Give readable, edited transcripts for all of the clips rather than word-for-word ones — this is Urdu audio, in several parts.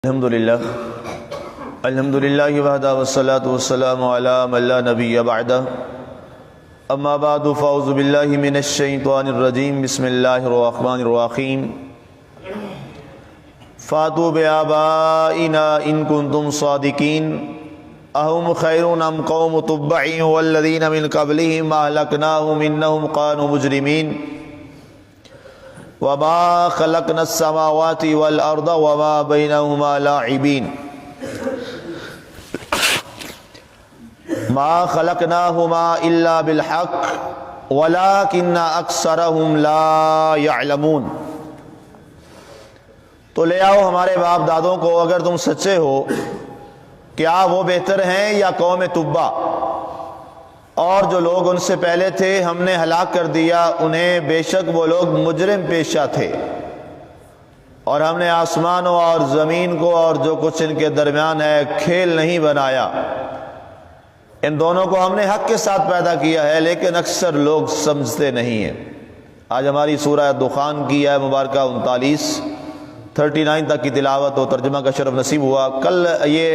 الحمدللہ وحدہ والصلاة والسلام علی من لا نبی بعدہ اما بعد فاعوذ باللہ من الشیطان الرجیم بسم اللہ الرحمن الرحیم فاتوا بآبائنا ان کنتم صادقین اہم خیر ام قوم تبع والذین من قبلہم اہلکناہم انہم کانوا مجرمین وما خلقنا السماوات والارض وما بینہما لاعبین ما خلقناہما الا بالحق ولکن اکثرہم لا یعلمون۔ تو لے آؤ ہمارے باپ دادوں کو اگر تم سچے ہو، کیا وہ بہتر ہیں یا قوم تبع؟ اور جو لوگ ان سے پہلے تھے ہم نے ہلاک کر دیا انہیں، بے شک وہ لوگ مجرم پیشہ تھے۔ اور ہم نے آسمانوں اور زمین کو اور جو کچھ ان کے درمیان ہے کھیل نہیں بنایا، ان دونوں کو ہم نے حق کے ساتھ پیدا کیا ہے، لیکن اکثر لوگ سمجھتے نہیں ہیں۔ آج ہماری سورہ دخان کی ہے مبارکہ 39 تک کی تلاوت و ترجمہ کا شرف نصیب ہوا۔ کل یہ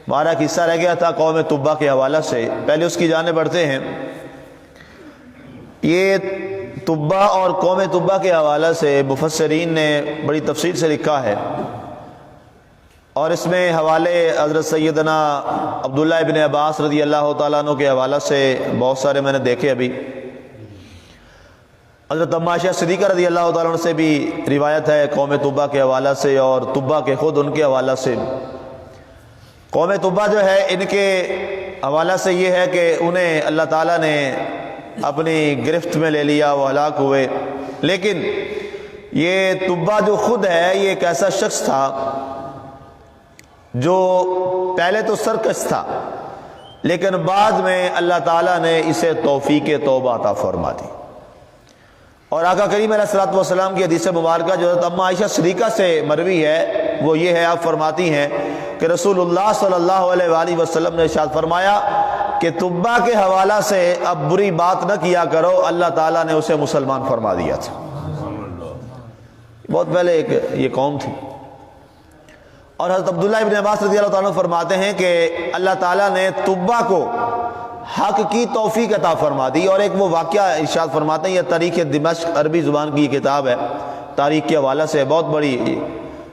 ہمارا قصہ رہ گیا تھا قوم تبع کے حوالہ سے، پہلے اس کی جانب بڑھتے ہیں۔ یہ تبع اور قوم تبع کے حوالہ سے مفسرین نے بڑی تفصیل سے لکھا ہے، اور اس میں حوالے حضرت سیدنا عبداللہ ابن عباس رضی اللہ تعالیٰ عنہ کے حوالہ سے بہت سارے میں نے دیکھے۔ ابھی حضرت اما عائشہ صدیقہ رضی اللہ تعالیٰ عنہ سے بھی روایت ہے قوم تبع کے حوالہ سے، اور تبع کے خود ان کے حوالہ سے۔ قوم تبع جو ہے ان کے حوالہ سے یہ ہے کہ انہیں اللہ تعالیٰ نے اپنی گرفت میں لے لیا، وہ ہلاک ہوئے۔ لیکن یہ تبع جو خود ہے یہ ایک ایسا شخص تھا جو پہلے تو سرکش تھا، لیکن بعد میں اللہ تعالیٰ نے اسے توفیق توبہ عطا فرما دی۔ اور آقا کریم علیہ الصلوۃ والسلام کی حدیث مبارکہ جو حضرت اما عائشہ صدیقہ سے مروی ہے وہ یہ ہے، آپ فرماتی ہیں کہ رسول اللہ صلی اللہ علیہ وآلہ وسلم نے ارشاد فرمایا کہ تبع کے حوالہ سے اب بری بات نہ کیا کرو، اللہ تعالیٰ نے اسے مسلمان فرما دیا تھا۔ بہت پہلے ایک یہ قوم تھی۔ اور حضرت عبداللہ ابن عباس رضی اللہ تعالیٰ عنہ فرماتے ہیں کہ اللہ تعالیٰ نے تبع کو حق کی توفیق عطا فرما دی۔ اور ایک وہ واقعہ ارشاد فرماتے ہیں، یہ تاریخ دمشق عربی زبان کی کتاب ہے، تاریخ کے حوالہ سے بہت بڑی،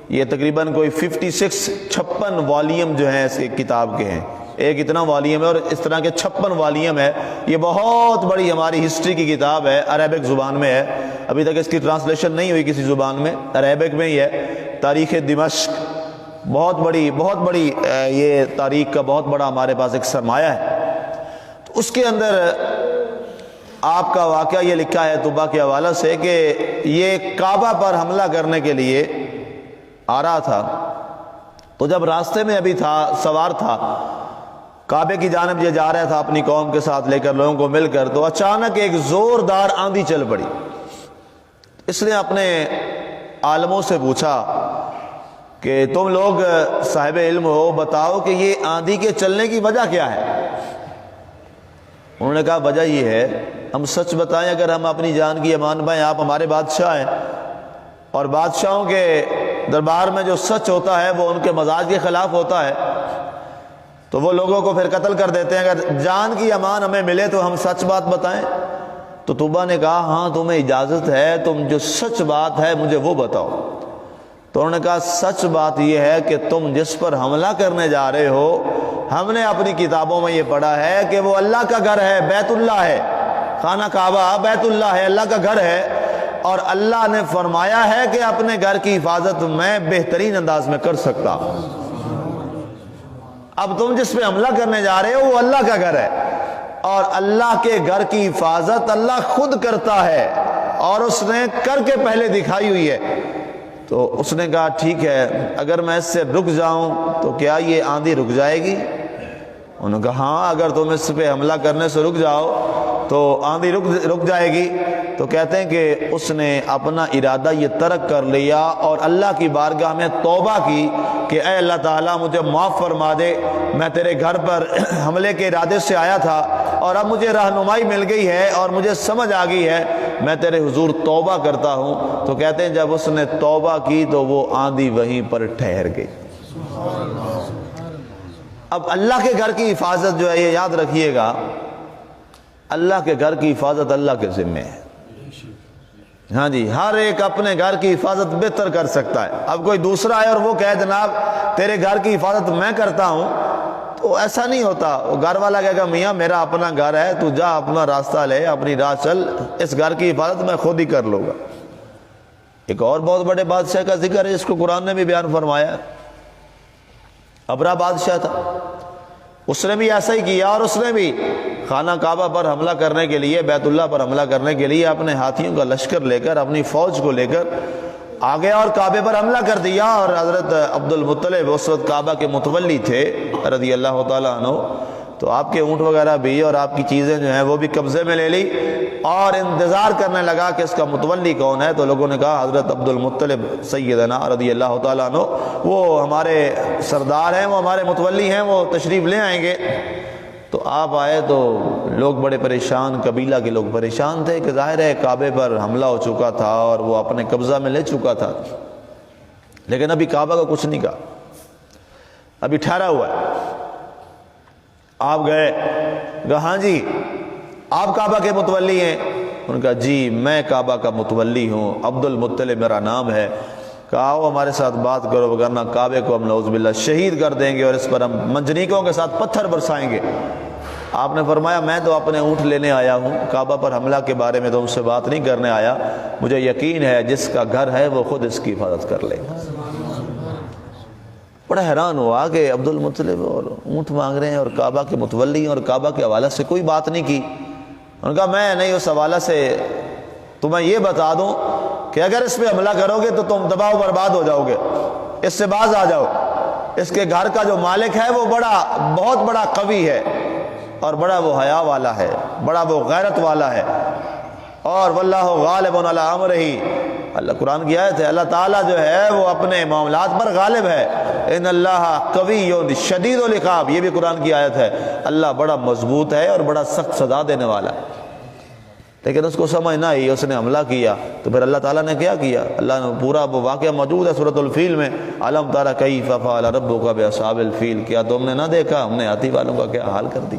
یہ تقریباً کوئی 56 والیوم جو ہیں اس کتاب کے ہیں، ایک اتنا والیوم ہے اور اس طرح کے 56 والیوم ہے۔ یہ بہت بڑی ہماری ہسٹری کی کتاب ہے، عربک زبان میں ہے، ابھی تک اس کی ٹرانسلیشن نہیں ہوئی کسی زبان میں، عربک میں ہی ہے۔ تاریخ دمشق بہت بڑی یہ تاریخ کا بہت بڑا ہمارے پاس ایک سرمایہ ہے۔ تو اس کے اندر آپ کا واقعہ یہ لکھا ہے تبع کے حوالہ سے کہ یہ کعبہ پر حملہ کرنے کے لیے آ رہا تھا، تو جب راستے میں ابھی تھا، سوار تھا، کعبے کی جانب یہ جا رہا تھا اپنی قوم کے ساتھ لے کر، لوگوں کو مل کر، تو اچانک ایک زوردار آندھی چل پڑی۔ اس نے اپنے عالموں سے پوچھا کہ تم لوگ صاحب علم ہو، بتاؤ کہ یہ آندھی کے چلنے کی وجہ کیا ہے؟ انہوں نے کہا وجہ یہ ہے، ہم سچ بتائیں اگر ہم اپنی جان کی امان پائیں، آپ ہمارے بادشاہ ہیں، اور بادشاہوں کے دربار میں جو سچ ہوتا ہے وہ ان کے مزاج کے خلاف ہوتا ہے، تو وہ لوگوں کو پھر قتل کر دیتے ہیں۔ اگر جان کی امان ہمیں ملے تو ہم سچ بات بتائیں۔ تو تبع نے کہا ہاں تمہیں اجازت ہے، تم جو سچ بات ہے مجھے وہ بتاؤ۔ تو انہوں نے کہا سچ بات یہ ہے کہ تم جس پر حملہ کرنے جا رہے ہو، ہم نے اپنی کتابوں میں یہ پڑھا ہے کہ وہ اللہ کا گھر ہے، بیت اللہ ہے، خانہ کعبہ بیت اللہ ہے، اللہ کا گھر ہے، اور اللہ نے فرمایا ہے کہ اپنے گھر کی حفاظت میں بہترین انداز میں کر سکتا ہوں۔ اب تم جس پہ حملہ کرنے جا رہے ہو وہ اللہ کا گھر ہے، اور اللہ کے گھر کی حفاظت اللہ خود کرتا ہے، اور اس نے کر کے پہلے دکھائی ہوئی ہے۔ تو اس نے کہا ٹھیک ہے، اگر میں اس سے رک جاؤں تو کیا یہ آندھی رک جائے گی؟ انہوں نے کہا ہاں اگر تم اس پہ حملہ کرنے سے رک جاؤ تو آندھی رک جائے گی۔ تو کہتے ہیں کہ اس نے اپنا ارادہ یہ ترک کر لیا اور اللہ کی بارگاہ میں توبہ کی کہ اے اللہ تعالیٰ مجھے معاف فرما دے، میں تیرے گھر پر حملے کے ارادے سے آیا تھا، اور اب مجھے رہنمائی مل گئی ہے اور مجھے سمجھ آ گئی ہے میں تیرے حضور توبہ کرتا ہوں، تو کہتے ہیں جب اس نے توبہ کی تو وہ آندھی وہیں پر ٹھہر گئی۔ اب اللہ کے گھر کی حفاظت جو ہے، یہ یاد رکھیے گا، اللہ کے گھر کی حفاظت اللہ کے ذمہ ہے۔ ہاں جی، ہر ایک اپنے گھر کی حفاظت بہتر کر سکتا ہے۔ اب کوئی دوسرا ہے اور وہ کہے جناب تیرے گھر کی حفاظت میں کرتا ہوں، تو ایسا نہیں ہوتا۔ وہ گھر والا کہے گا میاں میرا اپنا گھر ہے، تو جا اپنا راستہ لے، اپنی راہ چل، اس گھر کی حفاظت میں خود ہی کر لوں گا۔ ایک اور بہت بڑے بادشاہ کا ذکر ہے جس کو قرآن نے بھی بیان فرمایا، ابرا بادشاہ تھا، اس نے بھی ایسا ہی کیا، اور اس نے بھی خانہ کعبہ پر حملہ کرنے کے لیے، بیت اللہ پر حملہ کرنے کے لیے اپنے ہاتھیوں کا لشکر لے کر، اپنی فوج کو لے کر آگے اور کعبے پر حملہ کر دیا۔ اور حضرت عبد المطلب اس وقت کعبہ کے متولی تھے رضی اللہ تعالیٰ عنہ، تو آپ کے اونٹ وغیرہ بھی اور آپ کی چیزیں جو ہیں وہ بھی قبضے میں لے لی، اور انتظار کرنے لگا کہ اس کا متولی کون ہے۔ تو لوگوں نے کہا حضرت عبد المطلب سیدنا رضی اللہ تعالیٰ عنہ، وہ ہمارے سردار ہیں، وہ ہمارے متولی ہیں، وہ تشریف لے آئیں گے۔ تو آپ آئے تو لوگ بڑے پریشان، قبیلہ کے لوگ پریشان تھے کہ ظاہر ہے کعبے پر حملہ ہو چکا تھا اور وہ اپنے قبضہ میں لے چکا تھا، لیکن ابھی کعبہ کا کچھ نہیں کہا، ابھی ٹھہرا ہوا ہے۔ آپ گئے، کہا ہاں جی آپ کعبہ کے متولی ہیں؟ انہوں نے کہا جی میں کعبہ کا متولی ہوں، عبد المطلب میرا نام ہے۔ کہا آؤ ہمارے ساتھ بات کرو، وگرنہ کعبے کو ہم نعوذ باللہ شہید کر دیں گے اور اس پر ہم منجنیقوں کے ساتھ پتھر برسائیں گے۔ آپ نے فرمایا میں تو اپنے اونٹ لینے آیا ہوں، کعبہ پر حملہ کے بارے میں تو ان سے بات نہیں کرنے آیا، مجھے یقین ہے جس کا گھر ہے وہ خود اس کی حفاظت کر لے گا۔ بڑا حیران ہوا کہ عبد المطلب اور اونٹ مانگ رہے ہیں اور کعبہ کے متولی اور کعبہ کے حوالہ سے کوئی بات نہیں کی۔ انہوں نے کہا میں نہیں، اس حوالہ سے تمہیں یہ بتا دوں کہ اگر اس پہ حملہ کرو گے تو تم تباہ و برباد ہو جاؤ گے، اس سے باز آ جاؤ۔ اس کے گھر کا جو مالک ہے وہ بہت بڑا قوی ہے، اور بڑا وہ حیا والا ہے، بڑا وہ غیرت والا ہے، اور واللہ غالب علی امرہ، اللہ قرآن کی آیت ہے، اللہ تعالیٰ جو ہے وہ اپنے معاملات پر غالب ہے۔ ان اللہ قوی شدید العقاب، یہ بھی قرآن کی آیت ہے، اللہ بڑا مضبوط ہے اور بڑا سخت سزا دینے والا ہے۔ لیکن اس کو سمجھ نہ آئی، اس نے حملہ کیا، تو پھر اللہ تعالیٰ نے کیا کیا؟ اللہ نے پورا وہ واقعہ موجود ہے سورۃ الفیل میں، الم تر کیف فعل ربک باصحاب الفیل، کیا تم نے نہ دیکھا ہم نے ہاتھی والوں کا کیا حال کر دی؟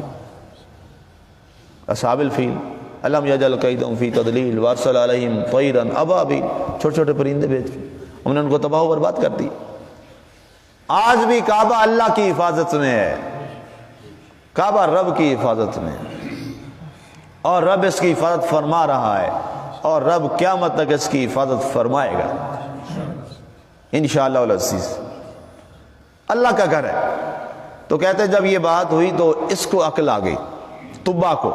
اصحاب الفیل الم یجعل کیدہم فی تضلیل وارسل علیہم طیرا ابابیل، چھوٹے چھوٹے پرندے بھیج کے ہم نے ان کو تباہ و برباد کر دی۔ آج بھی کعبہ اللہ کی حفاظت میں ہے، کعبہ رب کی حفاظت میں ہے، اور رب اس کی حفاظت فرما رہا ہے، اور رب قیامت تک اس کی حفاظت فرمائے گا انشاءاللہ العزیز۔ اللہ کا گھر ہے۔ تو کہتے ہیں جب یہ بات ہوئی تو اس کو عقل آ گئی، طبا کو،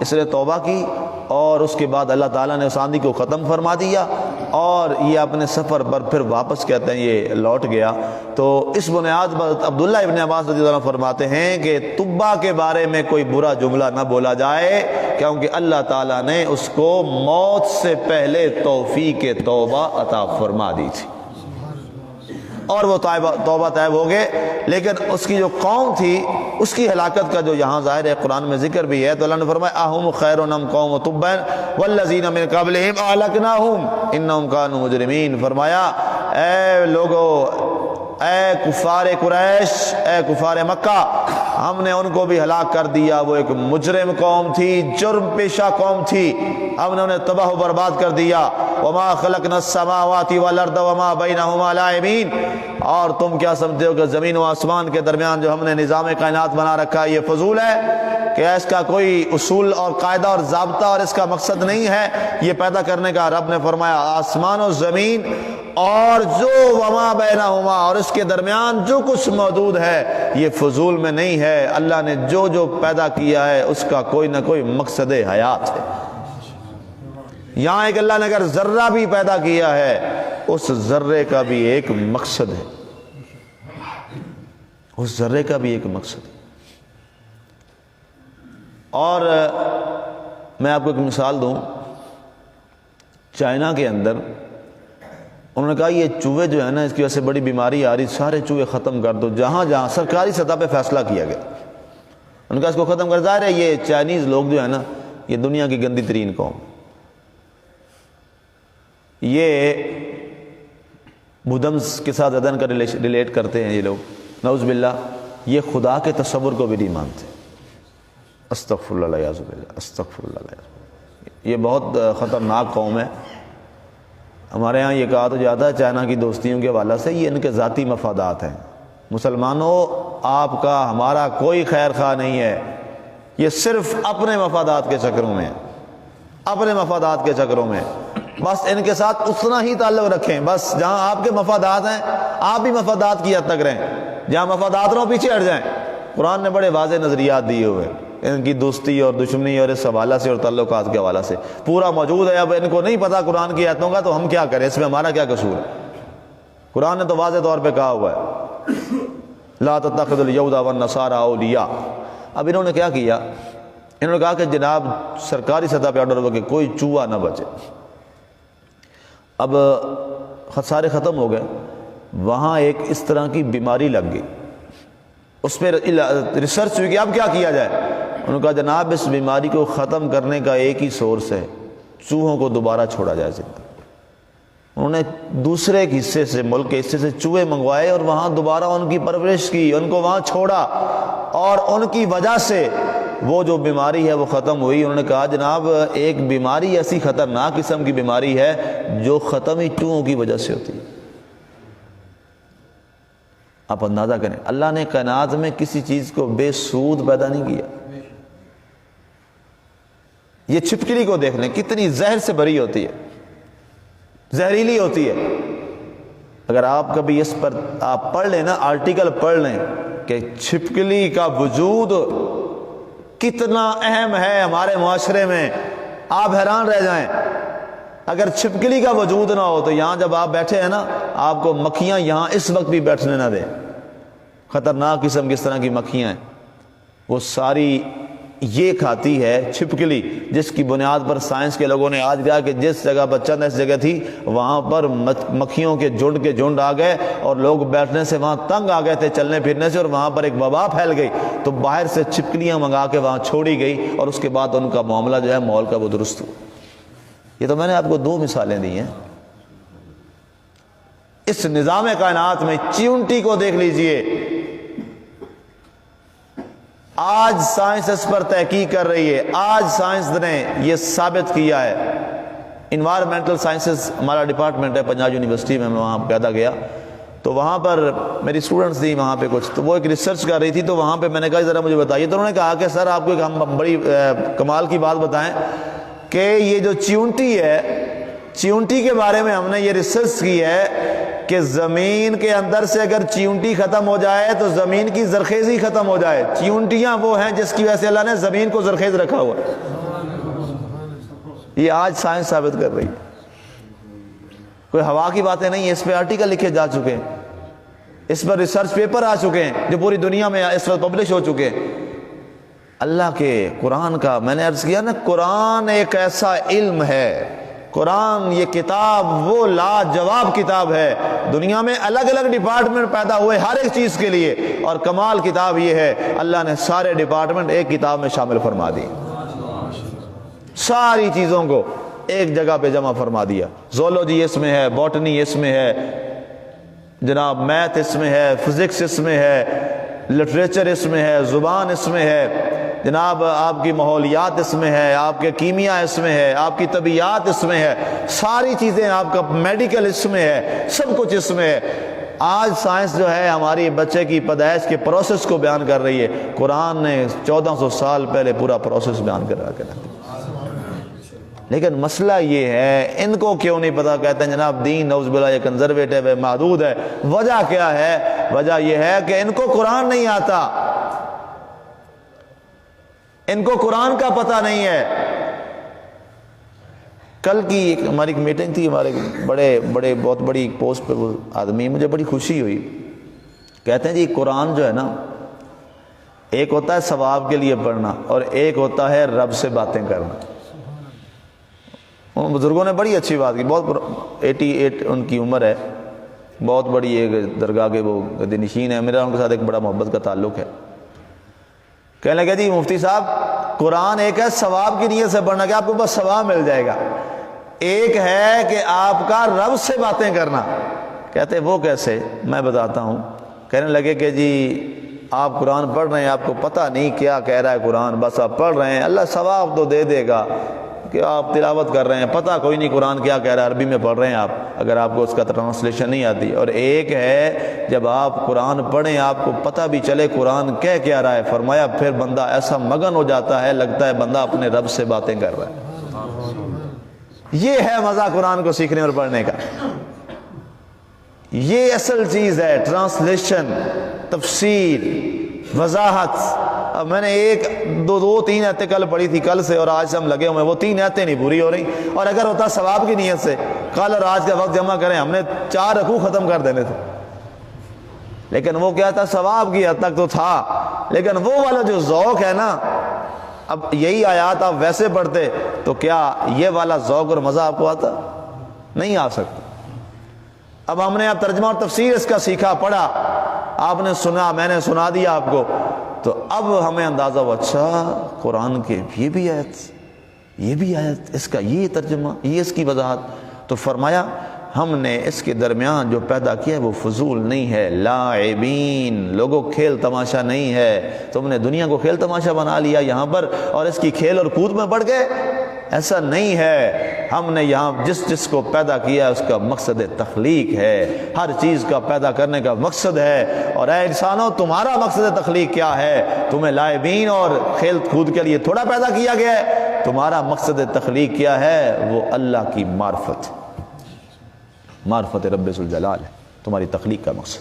اس نے توبہ کی، اور اس کے بعد اللہ تعالیٰ نے اس آندھی کو ختم فرما دیا، اور یہ اپنے سفر پر پھر واپس کہتے ہیں یہ لوٹ گیا۔ تو اس بنیاد پر عبداللہ ابن عباس رضی اللہ عنہ فرماتے ہیں کہ طبا کے بارے میں کوئی برا جملہ نہ بولا جائے، کیونکہ اللہ تعالیٰ نے اس کو موت سے پہلے توفیق توبہ عطا فرما دی تھی، اور وہ توبہ طیب ہو گئے۔ لیکن اس کی جو قوم تھی اس کی ہلاکت کا جو یہاں ظاہر ہے قرآن میں ذکر بھی ہے، تو اللہ نے فرمایا اہم خیر ام قوم تبع والذین من قبلہم اہلکناہم انہم کانوا مجرمین۔ فرمایا اے لوگو، اے کفار قریش، اے کفار مکہ، ہم نے ان کو بھی ہلاک کر دیا، وہ ایک مجرم قوم تھی، جرم پیشہ قوم تھی، ہم نے انہیں تباہ و برباد کر دیا۔ وما خلقنا السماوات والارض وما بینہما لاعبین، اور تم کیا سمجھتے ہو کہ زمین و آسمان کے درمیان جو ہم نے نظام کائنات بنا رکھا ہے یہ فضول ہے؟ کہ اس کا کوئی اصول اور قاعدہ اور ضابطہ اور اس کا مقصد نہیں ہے یہ پیدا کرنے کا؟ رب نے فرمایا آسمان و زمین اور جو وما بینہما، اور اس کے درمیان جو کچھ موجود ہے یہ فضول میں نہیں ہے، اللہ نے جو جو پیدا کیا ہے اس کا کوئی نہ کوئی مقصد حیات ہے۔ یہاں ایک اللہ نے اگر ذرہ بھی پیدا کیا ہے اس ذرے کا بھی ایک مقصد ہے، اس ذرے کا بھی ایک مقصد ہے۔ اور میں آپ کو ایک مثال دوں، چائنا کے اندر انہوں نے کہا یہ چوہے جو ہے نا اس کی وجہ سے بڑی بیماری آ رہی، سارے چوہے ختم کر دو، جہاں جہاں سرکاری سطح پہ فیصلہ کیا گیا، انہوں نے کہا اس کو ختم کر، ظاہر ہے یہ چائنیز لوگ جو ہے نا یہ دنیا کی گندی ترین قوم، یہ بدھمس کے ساتھ ادن کا ریلیٹ کرتے ہیں یہ لوگ، نعوذ باللہ، یہ خدا کے تصور کو بھی نہیں مانتے۔ استغفر اللہ الیاذ باللہ، استغفر اللہ الیاذ باللہ۔ یہ بہت خطرناک قوم ہے۔ ہمارے ہاں یہ کہا تو جاتا ہے چائنا کی دوستیوں کے حوالے سے، یہ ان کے ذاتی مفادات ہیں۔ مسلمانوں، آپ کا ہمارا کوئی خیر خواہ نہیں ہے، یہ صرف اپنے مفادات کے چکروں میں، اپنے مفادات کے چکروں میں۔ بس ان کے ساتھ اتنا ہی تعلق رکھیں، بس جہاں آپ کے مفادات ہیں آپ بھی مفادات کی حد تک رہیں، جہاں مفادات نہ ہو پیچھے ہٹ جائیں۔ قرآن نے بڑے واضح نظریات دیے ہوئے ان کی دوستی اور دشمنی اور اس حوالے سے اور تعلقات کے حوالے سے پورا موجود ہے۔ اب ان کو نہیں پتہ قرآن کی آیتوں کا تو ہم کیا کریں، اس میں ہمارا کیا قصور ہے؟ قرآن نے تو واضح طور پہ کہا ہوا ہے لا تتخذوا اليہود والنصارى اولیاء۔ اب انہوں نے کیا کیا؟ انہوں نے کہا کہ جناب سرکاری سطح پہ آرڈر ہو کہ کوئی چوہا نہ بچے۔ اب سارے ختم ہو گئے، وہاں ایک اس طرح کی بیماری لگ گئی، اس پہ ریسرچ ہوئی کہ اب کیا کیا جائے۔ انہوں نے کہا جناب اس بیماری کو ختم کرنے کا ایک ہی سورس ہے، چوہوں کو دوبارہ چھوڑا جائے زندہ۔ انہوں نے دوسرے ایک حصے سے، ملک کے حصے سے چوہے منگوائے اور وہاں دوبارہ ان کی پرورش کی، ان کو وہاں چھوڑا، اور ان کی وجہ سے وہ جو بیماری ہے وہ ختم ہوئی۔ انہوں نے کہا جناب ایک بیماری ایسی خطرناک قسم کی بیماری ہے جو ختم ہی چوہوں کی وجہ سے ہوتی ہے۔ آپ اندازہ کریں، اللہ نے کائنات میں کسی چیز کو بے سود پیدا نہیں کیا۔ یہ چھپکلی کو دیکھ لیں، کتنی زہر سے بھری ہوتی ہے، زہریلی ہوتی ہے۔ اگر آپ کبھی اس پر آپ پڑھ لیں نا، آرٹیکل پڑھ لیں کہ چھپکلی کا وجود کتنا اہم ہے ہمارے معاشرے میں، آپ حیران رہ جائیں۔ اگر چھپکلی کا وجود نہ ہو تو یہاں جب آپ بیٹھے ہیں نا، آپ کو مکھیاں یہاں اس وقت بھی بیٹھنے نہ دیں۔ خطرناک قسم کس طرح کی مکھیاں ہیں، وہ ساری یہ کھاتی ہے چھپکلی، جس کی بنیاد پر سائنس کے لوگوں نے آج کہا کہ جس جگہ پر چند ایسی جگہ تھی وہاں پر مکھیوں کے جھنڈ آ گئے اور لوگ بیٹھنے سے وہاں تنگ آ گئے تھے، چلنے پھرنے سے، اور وہاں پر ایک وبا پھیل گئی، تو باہر سے چھپکلیاں منگا کے وہاں چھوڑی گئی، اور اس کے بعد ان کا معاملہ جو ہے ماحول کا وہ درست ہوا۔ یہ تو میں نے آپ کو 2 مثالیں دی ہیں۔ اس نظام کائنات میں چیونٹی کو دیکھ لیجئے، آج سائنس اس پر تحقیق کر رہی ہے، آج سائنس نے یہ ثابت کیا ہے۔ انوائرمنٹل سائنسز ہمارا ڈپارٹمنٹ ہے پنجاب یونیورسٹی میں، وہاں پیدا گیا، تو وہاں پر میری اسٹوڈنٹس تھی وہاں پہ کچھ، تو وہ ایک ریسرچ کر رہی تھی، تو وہاں پہ میں نے کہا ذرا مجھے بتائیے، تو انہوں نے کہا کہ سر آپ کو ایک ہم بڑی کمال کی بات بتائیں کہ یہ جو چیونٹی ہے، چیونٹی کے بارے میں ہم نے یہ ریسرچ کی ہے کہ زمین کے اندر سے اگر چیونٹی ختم ہو جائے تو زمین کی زرخیزی ختم ہو جائے۔ چیونٹیاں وہ ہیں جس کی وجہ سے اللہ نے زمین کو زرخیز رکھا ہوا ہے۔ یہ آج سائنس ثابت کر رہی ہے، کوئی ہوا کی باتیں نہیں ہیں، اس پہ آرٹیکل لکھے جا چکے ہیں، اس پر ریسرچ پیپر آ چکے ہیں جو پوری دنیا میں اس وقت پبلش ہو چکے ہیں۔ اللہ کے قرآن کا، میں نے عرض کیا نا، قرآن ایک ایسا علم ہے، قرآن یہ کتاب وہ لاجواب کتاب ہے۔ دنیا میں الگ الگ ڈپارٹمنٹ پیدا ہوئے ہر ایک چیز کے لیے، اور کمال کتاب یہ ہے اللہ نے سارے ڈپارٹمنٹ ایک کتاب میں شامل فرما دی، ساری چیزوں کو ایک جگہ پہ جمع فرما دیا۔ زولوجی اس میں ہے، باٹنی اس میں ہے، جناب میتھ اس میں ہے، فزکس اس میں ہے، لٹریچر اس میں ہے، زبان اس میں ہے، جناب آپ کی ماحولیات اس میں ہے، آپ کے کیمیا اس میں ہے، آپ کی طبیعت اس میں ہے، ساری چیزیں، آپ کا میڈیکل اس میں ہے، سب کچھ اس میں ہے۔ آج سائنس جو ہے ہماری بچے کی پیدائش کے پروسیس کو بیان کر رہی ہے، قرآن نے 1400 سال پہلے پورا پروسیس بیان کر رکھا ہے۔ لیکن مسئلہ یہ ہے ان کو کیوں نہیں پتا، کہتے ہیں جناب دین نعوذ باللہ یہ کنزرویٹو ہے، محدود ہے۔ وجہ کیا ہے؟ وجہ یہ ہے کہ ان کو قرآن نہیں آتا، ان کو قرآن کا پتہ نہیں ہے۔ کل کی ہماری ایک میٹنگ تھی، ہمارے بڑے بہت بڑی پوسٹ پہ وہ آدمی، مجھے بڑی خوشی ہوئی، کہتے ہیں جی قرآن جو ہے نا، ایک ہوتا ہے ثواب کے لیے پڑھنا اور ایک ہوتا ہے رب سے باتیں کرنا۔ ان بزرگوں نے بڑی اچھی بات کی، بہت 88 ان کی عمر ہے، بہت بڑی ایک درگاہ کے وہ گدی نشین ہے، میرا ان کے ساتھ ایک بڑا محبت کا تعلق ہے۔ کہنے لگے جی مفتی صاحب قرآن ایک ہے ثواب کی نیت سے پڑھنا کہ آپ کو بس ثواب مل جائے گا، ایک ہے کہ آپ کا رب سے باتیں کرنا. کہتے وہ کیسے؟ میں بتاتا ہوں. کہنے لگے کہ جی آپ قرآن پڑھ رہے ہیں، آپ کو پتہ نہیں کیا کہہ رہا ہے قرآن، بس آپ پڑھ رہے ہیں، اللہ ثواب تو دے دے گا کہ آپ تلاوت کر رہے ہیں، پتہ کوئی نہیں قرآن کیا کہہ رہا ہے، عربی میں پڑھ رہے ہیں آپ، اگر آپ کو اس کا ٹرانسلیشن نہیں آتی. اور ایک ہے جب آپ قرآن پڑھیں آپ کو پتہ بھی چلے قرآن کہہ کیا رہا ہے. فرمایا پھر بندہ ایسا مگن ہو جاتا ہے، لگتا ہے بندہ اپنے رب سے باتیں کر رہا ہے. یہ ہے مزہ قرآن کو سیکھنے اور پڑھنے کا. یہ اصل چیز ہے، ٹرانسلیشن، تفسیر، وضاحت. اب میں نے دو تین آیتیں کل پڑھی تھی، کل سے اور آج سے ہم لگے ہوئے ہیں، وہ 3 آیتیں نہیں پوری ہو رہی. اور اگر ہوتا ثواب کی نیت سے کل اور آج کا وقت جمع کریں، ہم نے 4 رکوع ختم کر دینے تھے. لیکن وہ کیا تھا، ثواب کی حد تک تو تھا، لیکن وہ والا جو ذوق ہے نا، اب یہی آیات آپ ویسے پڑھتے تو کیا یہ والا ذوق اور مزہ آپ کو آتا؟ نہیں آ سکتا. اب ہم نے ترجمہ اور تفسیر اس کا سیکھا، پڑھا، آپ نے سنا، میں نے سنا دیا آپ کو، تو اب ہمیں اندازہ ہوا اچھا قرآن کے یہ بھی آیت، اس کا یہ ترجمہ، یہ اس کی وضاحت. تو فرمایا ہم نے اس کے درمیان جو پیدا کیا ہے وہ فضول نہیں ہے، لاعبین، لوگوں کھیل تماشا نہیں ہے. تم نے دنیا کو کھیل تماشا بنا لیا یہاں پر اور اس کی کھیل اور کود میں بڑھ گئے، ایسا نہیں ہے. ہم نے یہاں جس کو پیدا کیا ہے اس کا مقصد تخلیق ہے، ہر چیز کا پیدا کرنے کا مقصد ہے. اور اے انسانوں تمہارا مقصد تخلیق کیا ہے؟ تمہیں لاعبین اور کھیل کود کے لیے تھوڑا پیدا کیا گیا ہے. تمہارا مقصد تخلیق کیا ہے؟ وہ اللہ کی معرفت رب ذوالجلال ہے، تمہاری تخلیق کا مقصد.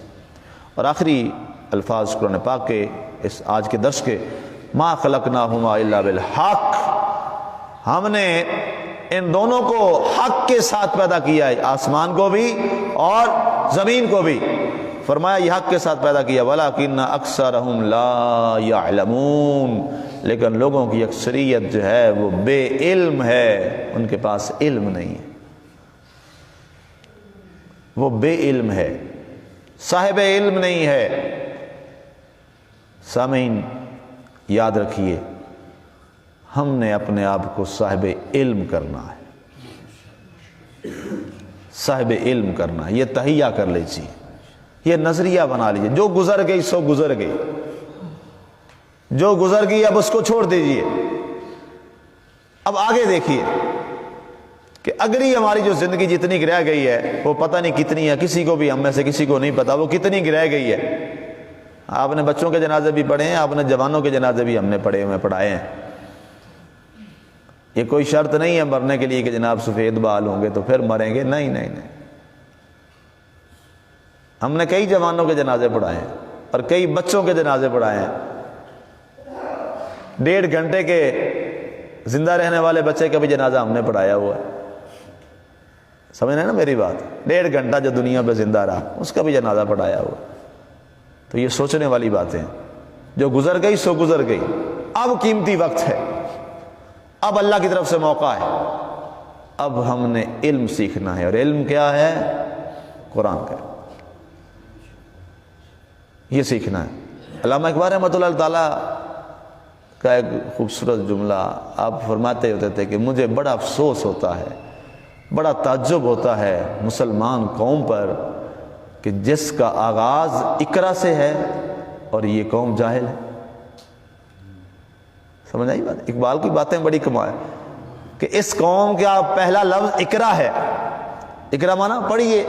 اور آخری الفاظ قرآن پاک کے اس آج کے درس کے، ما خلقناہما الا بالحق، ہم نے ان دونوں کو حق کے ساتھ پیدا کیا ہے، آسمان کو بھی اور زمین کو بھی. فرمایا یہ حق کے ساتھ پیدا کیا. وَلَكِنَّ أَكْثَرَهُمْ لَا يَعْلَمُونَ، لیکن لوگوں کی اکثریت جو ہے وہ بے علم ہے، ان کے پاس علم نہیں ہے، وہ بے علم ہے، صاحب علم نہیں ہے. سامعین یاد رکھیے، ہم نے اپنے آپ کو صاحب علم کرنا ہے، صاحب علم کرنا ہے. یہ تہیہ کر لیجیے، یہ نظریہ بنا لیجیے، جو گزر گئی سو گزر گئی، جو گزر گئی اب اس کو چھوڑ دیجیے. اب آگے دیکھیے کہ اگلی ہماری جو زندگی جتنی رہ گئی ہے وہ پتہ نہیں کتنی ہے، کسی کو بھی ہم میں سے کسی کو نہیں پتا وہ کتنی رہ گئی ہے. آپ نے بچوں کے جنازے بھی پڑھے ہیں، آپ نے جوانوں کے جنازے بھی ہم نے پڑھائے ہیں. یہ کوئی شرط نہیں ہے مرنے کے لیے کہ جناب سفید بال ہوں گے تو پھر مریں گے، نہیں نہیں نہیں. ہم نے کئی جوانوں کے جنازے پڑھائے ہیں اور کئی بچوں کے جنازے پڑھائے ہیں. 1.5 گھنٹے کے زندہ رہنے والے بچے کا بھی جنازہ ہم نے پڑھایا ہوا ہے. سمجھ رہے ہیں نا میری بات؟ 1.5 گھنٹہ جو دنیا پہ زندہ رہا اس کا بھی جنازہ پڑھایا ہوا. تو یہ سوچنے والی باتیں، جو گزر گئی سو گزر گئی. اب قیمتی وقت ہے، اب اللہ کی طرف سے موقع ہے، اب ہم نے علم سیکھنا ہے. اور علم کیا ہے؟ قرآن کا، یہ سیکھنا ہے. علامہ اقبال رحمۃ اللہ تعالیٰ کا ایک خوبصورت جملہ آپ فرماتے ہوتے تھے کہ مجھے بڑا افسوس ہوتا ہے، بڑا تعجب ہوتا ہے مسلمان قوم پر کہ جس کا آغاز اقرا سے ہے اور یہ قوم جاہل ہے. سمجھ آئی بات؟ اقبال کی باتیں بڑی کمال ہے کہ اس قوم کا پہلا لفظ اقرا ہے. اقرا مانا پڑھیے،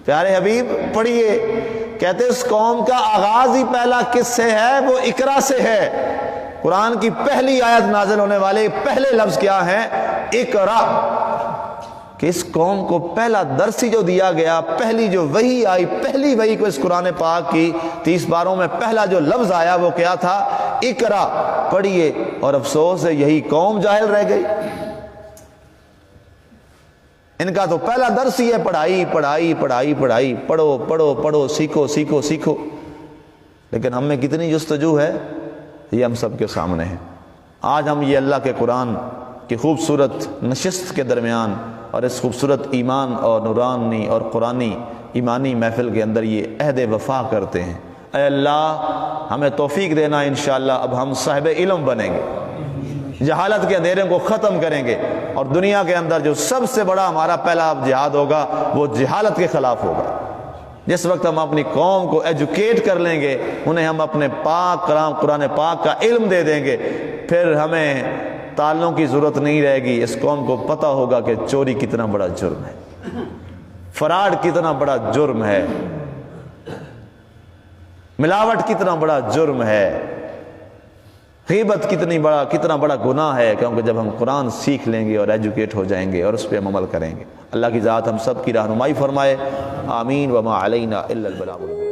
پیارے حبیب پڑھیے. کہتے اس قوم کا آغاز ہی پہلا کس سے ہے؟ وہ اقرا سے ہے. قرآن کی پہلی آیت نازل ہونے والے پہلے لفظ کیا ہیں؟ اقرا. کہ اس قوم کو پہلا درس ہی جو دیا گیا، پہلی جو وحی آئی، پہلی وحی کو اس قرآن پاک کی 30 پاروں میں پہلا جو لفظ آیا وہ کیا تھا؟ اقرا، پڑھیے. اور افسوس ہے یہی قوم جاہل رہ گئی. ان کا تو پہلا درس ہی ہے پڑھائی پڑھائی پڑھائی پڑھائی، پڑھو پڑھو پڑھو، سیکھو سیکھو سیکھو. لیکن ہم میں کتنی جستجو ہے یہ ہم سب کے سامنے ہے. آج ہم یہ اللہ کے قرآن کی خوبصورت نشست کے درمیان اور اس خوبصورت ایمان اور نورانی اور قرآنی ایمانی محفل کے اندر یہ عہد وفا کرتے ہیں. اے اللہ ہمیں توفیق دینا، انشاءاللہ اب ہم صاحب علم بنیں گے. جہالت کے اندھیرے کو ختم کریں گے، اور دنیا کے اندر جو سب سے بڑا ہمارا پہلا جہاد ہوگا وہ جہالت کے خلاف ہوگا۔ جس وقت ہم اپنی قوم کو ایجوکیٹ کر لیں گے، انہیں ہم اپنے پاک کلام قرآن پاک کا علم دے دیں گے، پھر ہمیں تالوں کی ضرورت نہیں رہے گی۔ اس قوم کو پتہ ہوگا کہ چوری کتنا بڑا جرم ہے، فراڈ کتنا بڑا جرم ہے، ملاوٹ کتنا بڑا جرم ہے، غیبت کتنا بڑا گناہ ہے، کیونکہ جب ہم قرآن سیکھ لیں گے اور ایجوکیٹ ہو جائیں گے اور اس پہ ہم عمل کریں گے۔ اللہ کی ذات ہم سب کی رہنمائی فرمائے، آمین۔ وما علینا الا البلاغ۔